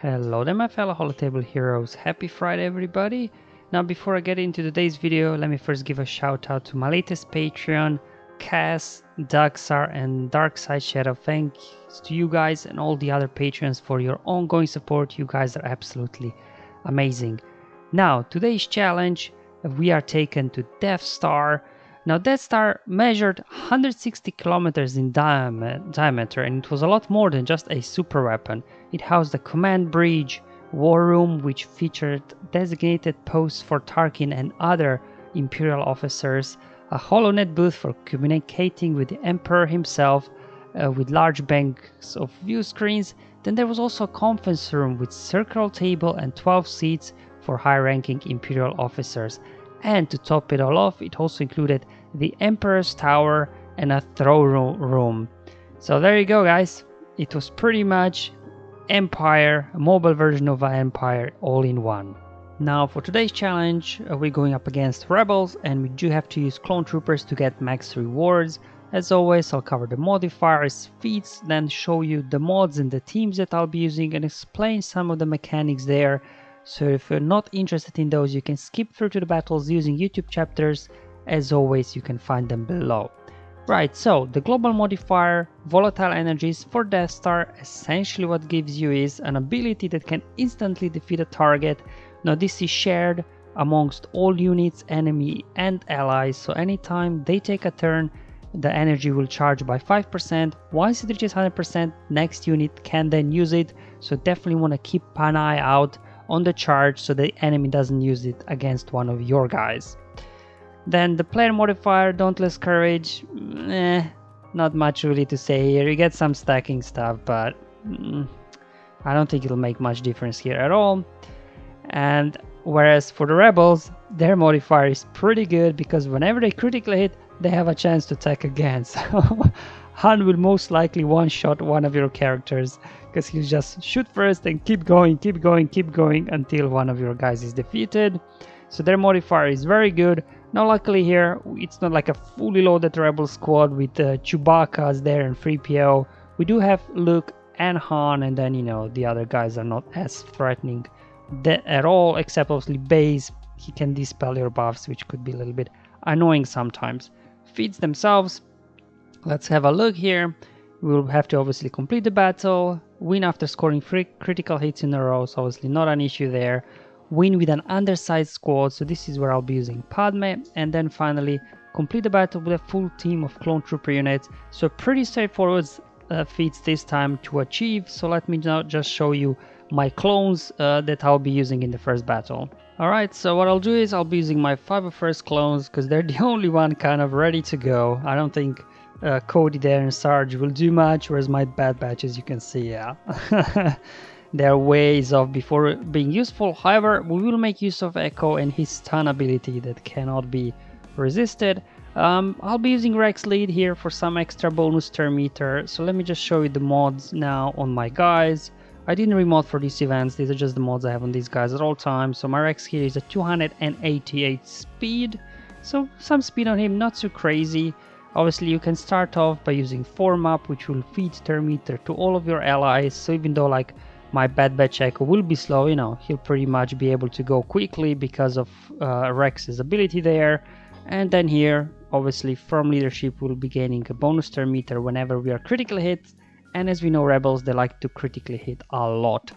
Hello there my fellow Holotable heroes, happy Friday everybody! Now before I get into today's video, let me first give a shout out to my latest Patreon, Cass, Daxar and Darkside Shadow. Thanks to you guys and all the other patrons for your ongoing support, you guys are absolutely amazing. Now today's challenge, we are taken to Death Star. Now Death Star measured 160 kilometers in diameter and it was a lot more than just a super weapon. It housed a command bridge, war room which featured designated posts for Tarkin and other Imperial officers, a HoloNet booth for communicating with the Emperor himself with large banks of view screens. Then there was also a conference room with circular table and 12 seats for high-ranking Imperial officers. And to top it all off, it also included the Emperor's Tower and a throne room. So there you go guys, it was pretty much Empire, a mobile version of Empire all in one. Now for today's challenge, we're going up against Rebels and we do have to use clone troopers to get max rewards. As always, I'll cover the modifiers, feats, then show you the mods and the teams that I'll be using and explain some of the mechanics there. So if you're not interested in those, you can skip through to the battles using YouTube chapters. As always, you can find them below. Right, so the global modifier, volatile energies for Death Star, essentially what gives you is an ability that can instantly defeat a target. Now this is shared amongst all units, enemy and allies, so anytime they take a turn, the energy will charge by 5%. Once it reaches 100%, next unit can then use it, so definitely want to keep an eye out on the charge so the enemy doesn't use it against one of your guys. Then the player modifier, Dauntless Courage, not much really to say here. You get some stacking stuff, but I don't think it'll make much difference here at all. And whereas for the Rebels, their modifier is pretty good because whenever they critically hit, they have a chance to attack again. So Han will most likely one-shot one of your characters because he'll just shoot first and keep going until one of your guys is defeated. So their modifier is very good. Now luckily here, it's not like a fully loaded Rebel squad with Chewbacca's there and 3PO. We do have Luke and Han, and then, you know, the other guys are not as threatening at all, except obviously Baze. He can dispel your buffs, which could be a little bit annoying sometimes. Feats themselves, let's have a look here. We'll have to obviously complete the battle, win after scoring 3 critical hits in a row, so obviously not an issue there. Win with an undersized squad, so this is where I'll be using Padme, and then finally complete the battle with a full team of clone trooper units. So pretty straightforward feats this time to achieve, so let me now just show you my clones that I'll be using in the first battle. Alright, so what I'll do is I'll be using my 501st clones because they're the only one kind of ready to go. I don't think Cody there and Sarge will do much, whereas my Bad Batch, as you can see, yeah. They're ways off before being useful. However, we will make use of Echo and his stun ability that cannot be resisted. I'll be using Rex Lead here for some extra bonus turn meter. So let me just show you the mods now on my guys. I didn't remod for these events, these are just the mods I have on these guys at all times. So my Rex here is a 288 speed, so some speed on him, not too crazy. Obviously you can start off by using Form Up, which will feed turn meter to all of your allies, so even though like my Bad Batch Echo will be slow, you know, he'll pretty much be able to go quickly because of Rex's ability there. And then here, obviously from leadership, we'll be gaining a bonus turn meter whenever we are critically hit. And as we know, Rebels, they like to critically hit a lot.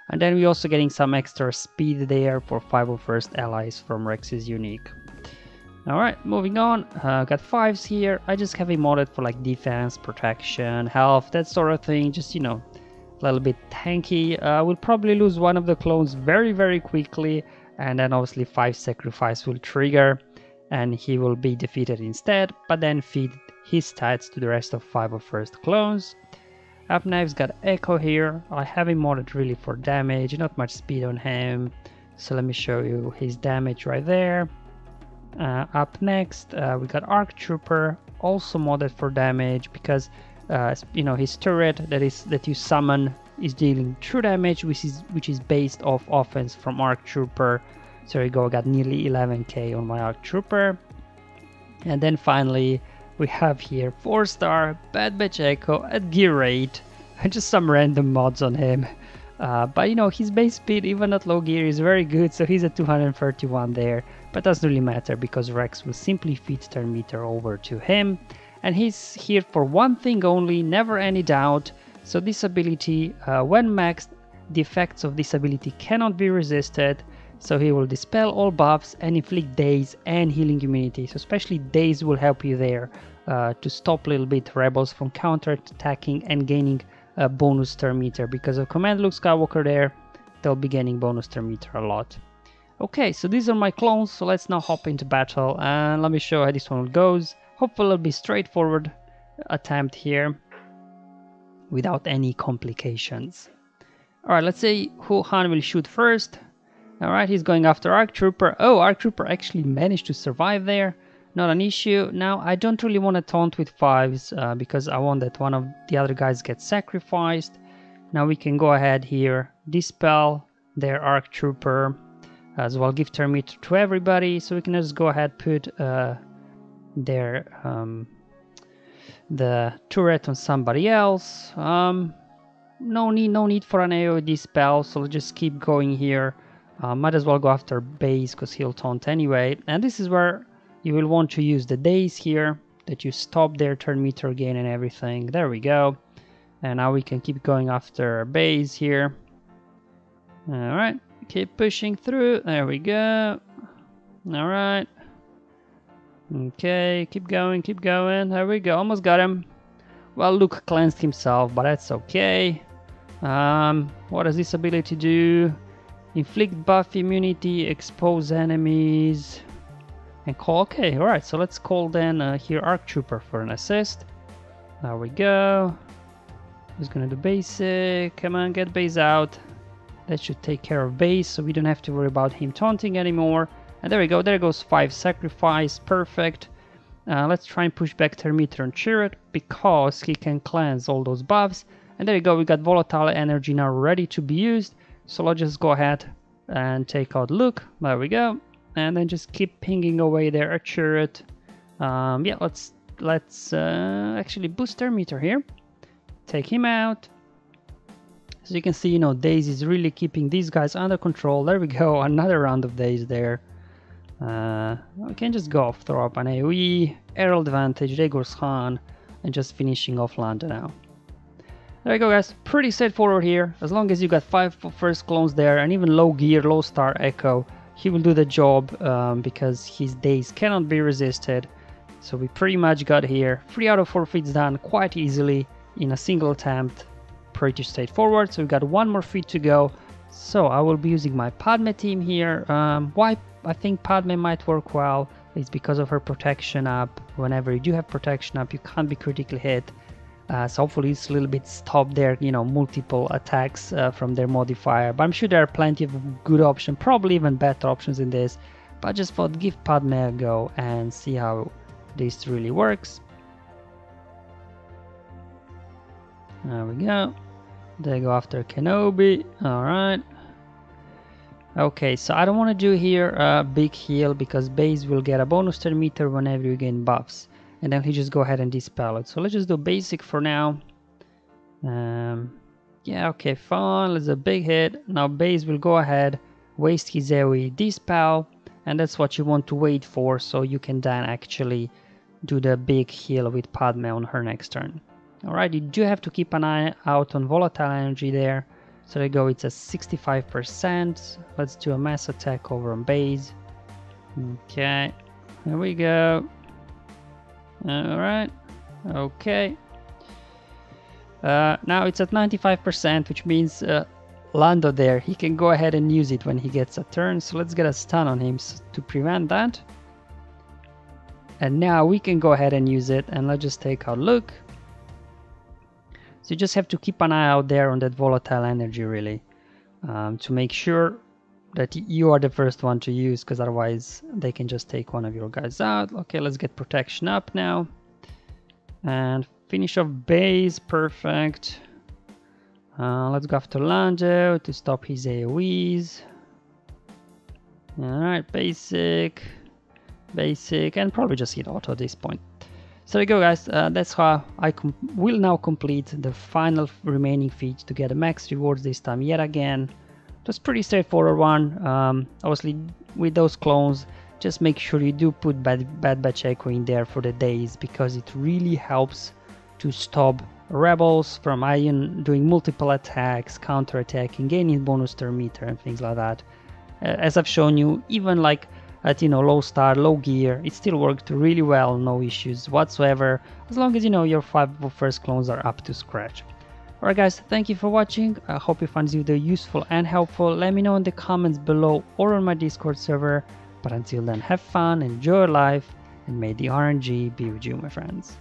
And then we're also getting some extra speed there for 501st allies from Rex's unique. Alright, moving on. Got 5s here. I just have it modded for like defense, protection, health, that sort of thing. Just, you know, a little bit tanky. We'll probably lose one of the clones very quickly. And then obviously 5 sacrifice will trigger. And he will be defeated instead. But then feed his stats to the rest of 501st clones. Up next, got Echo here. I have him modded really for damage, not much speed on him. So let me show you his damage right there. Up next, we got Arc Trooper, also modded for damage because you know, his turret that you summon is dealing true damage, which is based off offense from Arc Trooper. So there you go, I got nearly 11k on my Arc Trooper. And then finally, we have here 4-star Bad Batch Echo at gear 8. Just some random mods on him. But you know, his base speed, even at low gear, is very good, so he's at 231 there. But doesn't really matter because Rex will simply feed turn meter over to him. And he's here for one thing only, never any doubt. So this ability, when maxed, the effects of this ability cannot be resisted. So he will dispel all buffs and inflict daze and healing immunity. So especially daze will help you there to stop a little bit rebels from counter-attacking and gaining a bonus turn meter. Because of Command Luke Skywalker there, they'll be gaining bonus turn meter a lot. Okay, so these are my clones, so let's now hop into battle and let me show how this one goes. Hopefully it'll be straightforward attempt here without any complications. Alright, let's see who Han will shoot first. Alright, he's going after ARC Trooper. Oh, ARC Trooper actually managed to survive there. Not an issue. Now, I don't really want to taunt with 5s because I want that one of the other guys gets sacrificed. Now we can go ahead here, dispel their ARC Trooper, as well give turn meter to everybody. So we can just go ahead put the turret on somebody else. No need for an AoE spell, so let's just keep going here. Might as well go after base because he'll taunt anyway. And this is where you will want to use the daze here, that you stop their turn meter gain and everything. There we go. And now we can keep going after base here. Alright, keep pushing through. There we go. Alright. Okay, keep going, keep going. There we go, almost got him. Well, Luke cleansed himself, but that's okay. What does this ability do? Inflict buff immunity, expose enemies, and call. Okay, alright, so let's call then here ARC Trooper for an assist. There we go. Who's gonna do basic? Come on, get base out. That should take care of base, so we don't have to worry about him taunting anymore. And there we go, there goes 5 sacrifice, perfect. Let's try and push back Thermeter on Chirrut because he can cleanse all those buffs. And there you go, we got volatile energy now ready to be used. So let's just go ahead and take out Luke. There we go. And then just keep pinging away there at Chirrut. Yeah, let's actually boost Thermeter here. Take him out. So you can see, you know, Daze is really keeping these guys under control. There we go, another round of Daze there. We can just go off, throw up an AoE, aerial advantage, there goes Han, and just finishing off Lando now. There you go, guys, pretty straightforward here. As long as you got 5 first clones there, and even low gear, low star echo, he will do the job because his days cannot be resisted. So we pretty much got here 3 out of 4 feats done quite easily in a single attempt. Pretty straightforward. So we got 1 more feat to go. So I will be using my Padme team here. Why I think Padme might work well is because of her protection up. Whenever you do have protection up, you can't be critically hit. So hopefully it's a little bit stop their, you know, multiple attacks from their modifier. But I'm sure there are plenty of good options, probably even better options in this. But I just thought give Padme a go and see how this really works. There we go. They go after Kenobi. Alright. Okay, so I don't want to do here a big heal because base will get a bonus turn meter whenever you gain buffs. And then he just go ahead and dispel it. So let's just do basic for now. Yeah, okay, fine. Let's do a big hit. Now base will go ahead, waste his AoE, dispel. And that's what you want to wait for, so you can then actually do the big heal with Padme on her next turn. Alright, you do have to keep an eye out on volatile energy there. So there you go, it's at 65%. Let's do a mass attack over on base. Okay, there we go. Alright, okay. Now it's at 95%, which means Lando there, he can go ahead and use it when he gets a turn. So let's get a stun on him to prevent that. And now we can go ahead and use it, and let's just take out Luke. So you just have to keep an eye out there on that volatile energy really, to make sure that you are the first one to use, because otherwise they can just take one of your guys out. Okay, let's get protection up now. And finish off base, perfect. Let's go after Lando to stop his AoEs. Alright, basic, and probably just hit auto at this point. So there you go, guys. That's how I will now complete the final remaining feat to get a max rewards this time yet again. Just pretty straightforward one. Obviously with those clones, just make sure you do put Bad Batch Echo in there for the days, because it really helps to stop rebels from doing multiple attacks, counter-attacking, gaining bonus turn meter and things like that. As I've shown you, even like at low star, low gear, it still worked really well, no issues whatsoever, as long as your 5 first clones are up to scratch. Alright guys, thank you for watching. I hope you found this video useful and helpful. Let me know in the comments below or on my Discord server. But until then, have fun, enjoy your life, and may the RNG be with you, my friends.